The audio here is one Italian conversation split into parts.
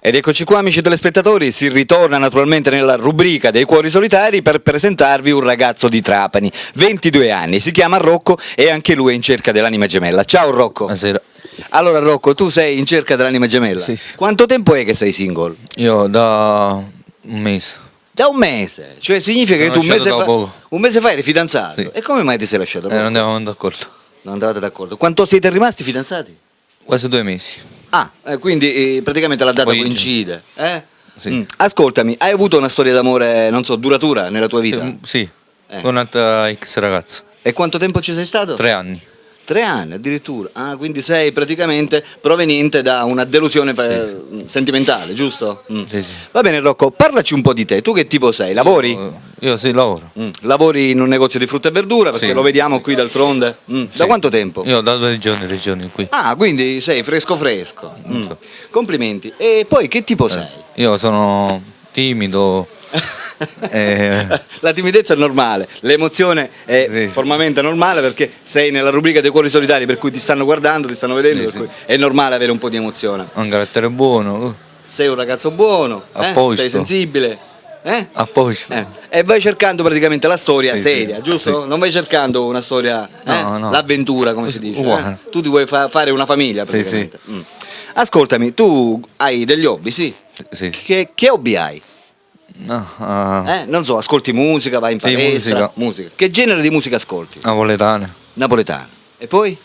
Ed eccoci qua, amici telespettatori, si ritorna naturalmente nella rubrica dei cuori solitari per presentarvi un ragazzo di Trapani, 22 anni, si chiama Rocco e anche lui è in cerca dell'anima gemella. Ciao Rocco. Buonasera. Allora Rocco, tu sei in cerca dell'anima gemella? Sì. Quanto tempo è che sei single? Io da un mese. Da un mese, cioè significa che tu un mese fa eri fidanzato? Sì. E come mai ti sei lasciato? Non andavamo d'accordo. Non andavate d'accordo. Quanto siete rimasti fidanzati? Quasi 2 mesi. Quindi praticamente la data Poi coincide. Sì. Ascoltami, hai avuto una storia d'amore, non so, duratura nella tua vita? Sì. Con un'altra ex ragazza. E quanto tempo ci sei stato? 3 anni. 3 anni addirittura. Quindi sei praticamente proveniente da una delusione sentimentale, giusto? Sì. Va bene Rocco, parlaci un po' di te. Tu che tipo sei? Lavori? Io sì, lavoro. Lavori in un negozio di frutta e verdura? Perché Sì. lo vediamo qui d'altronde. Da Sì. quanto tempo? Io da 2 regioni qui. Quindi sei fresco. So. Complimenti. E poi che tipo sei? Io sono timido. La timidezza è normale, l'emozione è Sì. formalmente normale perché sei nella rubrica dei cuori solitari, per cui ti stanno guardando, ti stanno vedendo, Sì. per cui è normale avere un po' di emozione. Ho un carattere buono. Sei un ragazzo buono, A posto. sei sensibile, A posto. e vai cercando praticamente la storia Sì, seria, sì. giusto? Sì. Non vai cercando una storia, No. l'avventura come si dice. Uguale. Tu ti vuoi fare una famiglia Sì, praticamente. Ascoltami, tu hai degli hobby, sì? Sì. Che hobby hai? No, Non so, ascolti musica, vai in Sì, palestra? Musica. Che genere di musica ascolti? napoletane. Napoletana. E poi?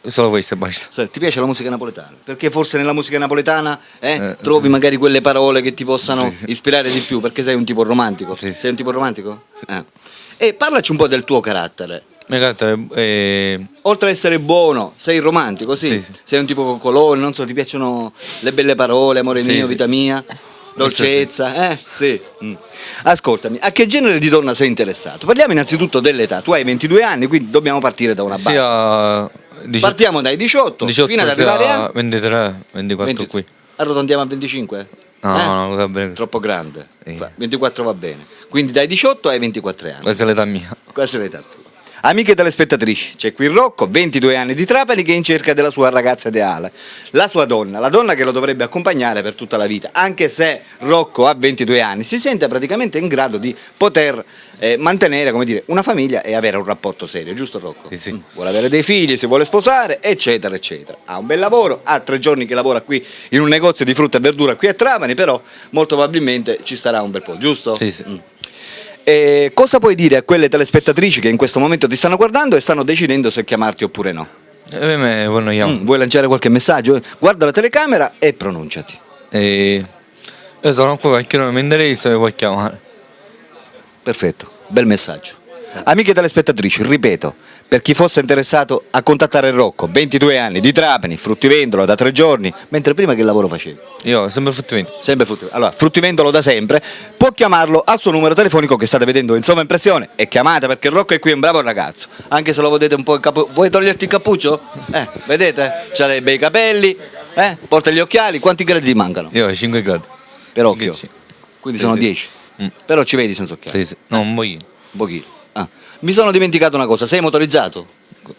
Solo questo e basta. Ti piace la musica napoletana? Perché forse nella musica napoletana trovi magari quelle parole che ti possano Sì. ispirare di più, perché sei un tipo romantico. Sì. Sei un tipo romantico? E parlaci un po' del tuo carattere. Il mio carattere è Oltre ad essere buono, sei romantico, sì? Sì. Sei un tipo coccolone, non so, ti piacciono le belle parole, amore Sì, mio, sì. vita mia, dolcezza, Sì. Ascoltami, a che genere di donna sei interessato? Parliamo innanzitutto dell'età. Tu hai 22 anni, quindi dobbiamo partire da una base. sia Partiamo dai 18, 18 fino ad arrivare a 23, 24 20. qui. Arrotondiamo a 25? No, va bene. Troppo grande. Sì. 24 va bene. Quindi dai 18 ai 24 anni. Questa è l'età mia. Questa è l'età tua. Amiche telespettatrici, c'è qui Rocco, 22 anni di Trapani, che è in cerca della sua ragazza ideale, la sua donna, la donna che lo dovrebbe accompagnare per tutta la vita, anche se Rocco ha 22 anni, si sente praticamente in grado di poter mantenere, come dire, una famiglia e avere un rapporto serio, giusto Rocco? Sì. Vuole avere dei figli, si vuole sposare, eccetera, eccetera. Ha un bel lavoro, ha 3 giorni che lavora qui in un negozio di frutta e verdura qui a Trapani, però molto probabilmente ci starà un bel po', giusto? Sì. E cosa puoi dire a quelle telespettatrici che in questo momento ti stanno guardando e stanno decidendo se chiamarti oppure no? E per me vanno io. Vuoi lanciare qualche messaggio? Guarda la telecamera e pronunciati. Io sono qui, qualcuno mi interessa e mi puoi chiamare. Perfetto, bel messaggio. Amiche telespettatrici, ripeto, per chi fosse interessato a contattare Rocco, 22 anni, di Trapani, fruttivendolo da 3 giorni, mentre prima che lavoro facevi? Io sempre fruttivendolo. Sempre fruttivendolo. Allora, fruttivendolo da sempre, può chiamarlo al suo numero telefonico che state vedendo in sovraimpressione e chiamate perché Rocco è qui, è un bravo ragazzo. Anche se lo vedete un po' il capo. Vuoi toglierti il cappuccio? Vedete? C'ha dei bei capelli, porta gli occhiali, quanti gradi ti mancano? Io ho 5 gradi. Per occhio. 10. Quindi Sì, sono sì. 10. Però ci vedi senza occhiali. Sì. No, un pochino. Un pochino. Mi sono dimenticato una cosa, sei motorizzato?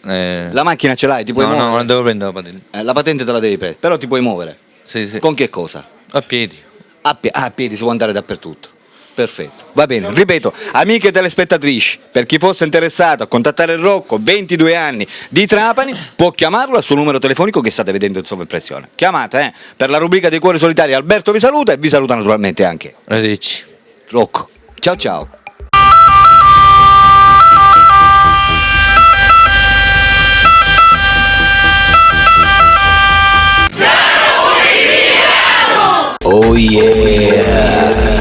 La macchina ce l'hai, ti puoi muovere? No, non devo prendere la patente. La patente te la devi prendere, però ti puoi muovere. Sì. Con che cosa? A piedi. A piedi si può andare dappertutto. Perfetto, va bene, ripeto, amiche telespettatrici, per chi fosse interessato a contattare Rocco, 22 anni, di Trapani, può chiamarlo al suo numero telefonico che state vedendo in sovraimpressione. Chiamate, per la rubrica dei cuori solitari Alberto vi saluta e vi saluta naturalmente anche Arrivederci. Rocco. Ciao. Oh yeah!